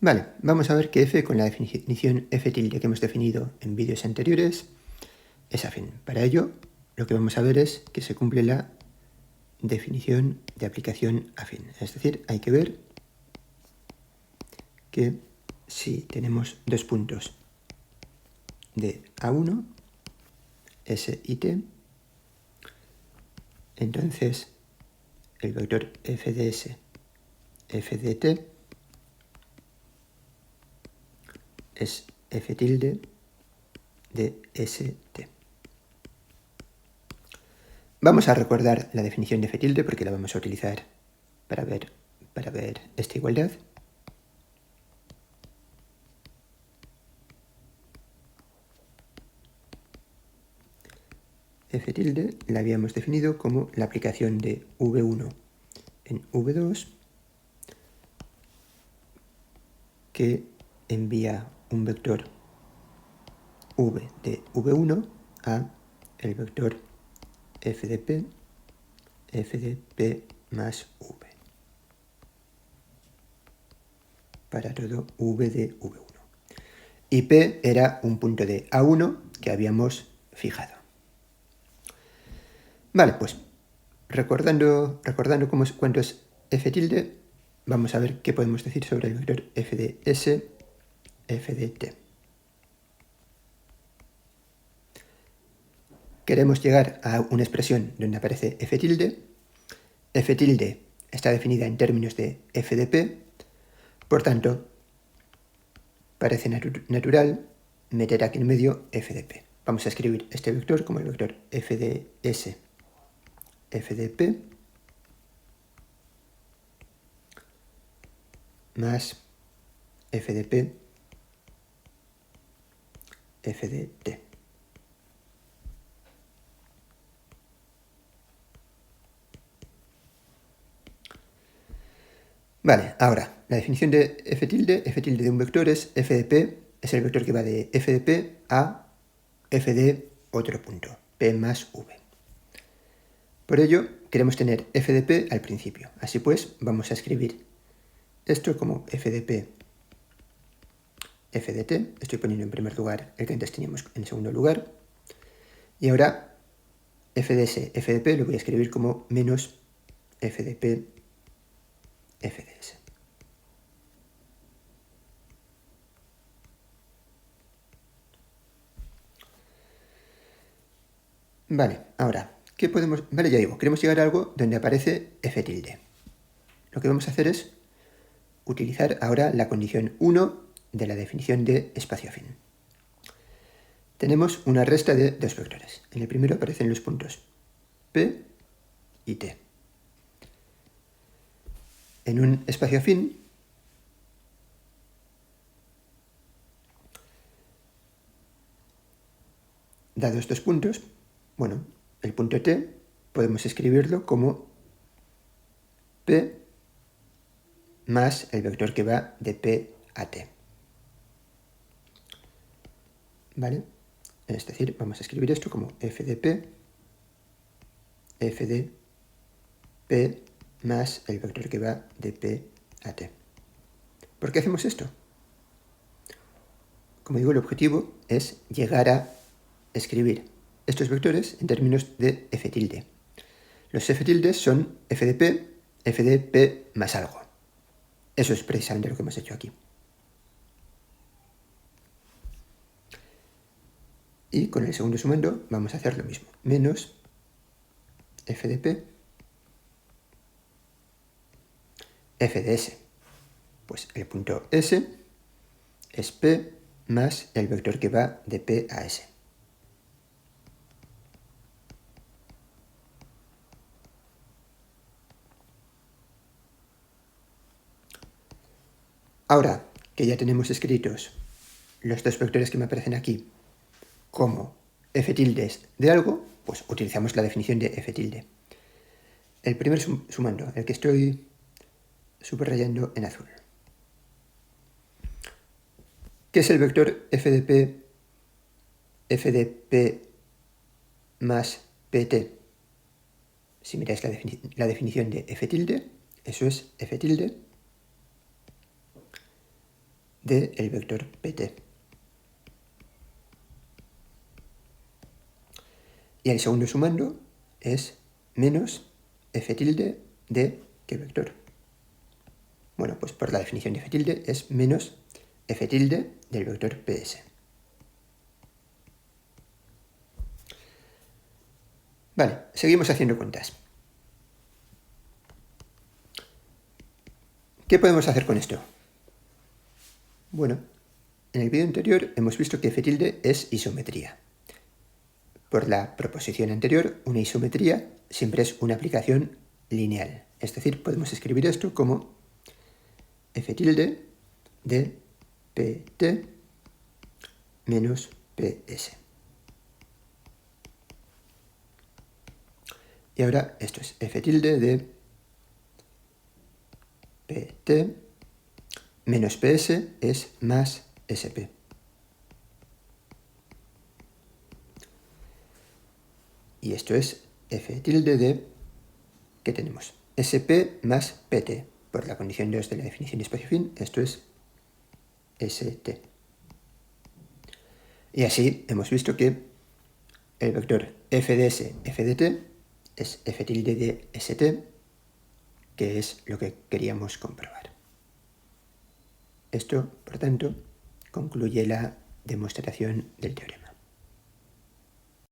Vale, vamos a ver que f con la definición f tilde que hemos definido en vídeos anteriores es afín. Para ello, lo que vamos a ver es que se cumple la definición de aplicación afín. Es decir, hay que ver que si tenemos dos puntos de A1, S y T, entonces el vector f de S, f de T, es f tilde de ST. Vamos a recordar la definición de f tilde porque la vamos a utilizar para ver esta igualdad. F tilde la habíamos definido como la aplicación de V1 en V2 que envía un vector V de V1 a el vector f de P más V para todo V de V1. Y P era un punto de A1 que habíamos fijado. Vale, pues recordando cuánto es f tilde, vamos a ver qué podemos decir sobre el vector f de S, f de T. Queremos llegar a una expresión donde aparece f tilde. F tilde está definida en términos de f de P, por tanto, parece natural meter aquí en medio f de P. Vamos a escribir este vector como el vector f de S, f de P, más f de P, f de T. Vale, ahora, la definición de f tilde de un vector es f de P, es el vector que va de f de P a f de otro punto, P más V. Por ello, queremos tener f de P al principio. Así pues, vamos a escribir esto como f de P, f de T. Estoy poniendo en primer lugar el que antes teníamos en segundo lugar. Y ahora, f de S, f de P lo voy a escribir como menos f de P, f de S. Vale, ahora, ¿qué podemos...? Vale, ya digo, queremos llegar a algo donde aparece f tilde. Lo que vamos a hacer es utilizar ahora la condición 1 de la definición de espacio afín. Tenemos una resta de dos vectores. En el primero aparecen los puntos P y T. En un espacio afín, dados estos puntos, bueno, el punto T podemos escribirlo como P más el vector que va de P a T. ¿Vale? Es decir, vamos a escribir esto como f de P, f de P más el vector que va de P a T. ¿Por qué hacemos esto? Como digo, el objetivo es llegar a escribir estos vectores en términos de f tilde. Los f tildes son f de P más algo. Eso es precisamente lo que hemos hecho aquí. Y con el segundo sumando vamos a hacer lo mismo. Menos f de P, f de S. Pues el punto S es P más el vector que va de P a S. Ahora que ya tenemos escritos los dos vectores que me aparecen aquí como f tildes de algo, pues utilizamos la definición de f tilde. El primer sumando, el que estoy subrayando en azul. ¿Qué es el vector f de P más pt? Si miráis la definición de f tilde, eso es f tilde del vector pt. Y el segundo sumando es menos f tilde de qué vector. Bueno, pues por la definición de f tilde es menos f tilde del vector ps. Vale, seguimos haciendo cuentas. ¿Qué podemos hacer con esto? Bueno, en el vídeo anterior hemos visto que f tilde es isometría. Por la proposición anterior, una isometría siempre es una aplicación lineal. Es decir, podemos escribir esto como f tilde de pt menos ps. Y ahora esto es f tilde de pt menos ps es más sp. Y esto es f tilde de, ¿qué tenemos? sp más pt. Por la condición 2 de la definición de espacio fin, esto es st. Y así hemos visto que el vector f de s, f de t, es f tilde de st, que es lo que queríamos comprobar. Esto, por tanto, concluye la demostración del teorema.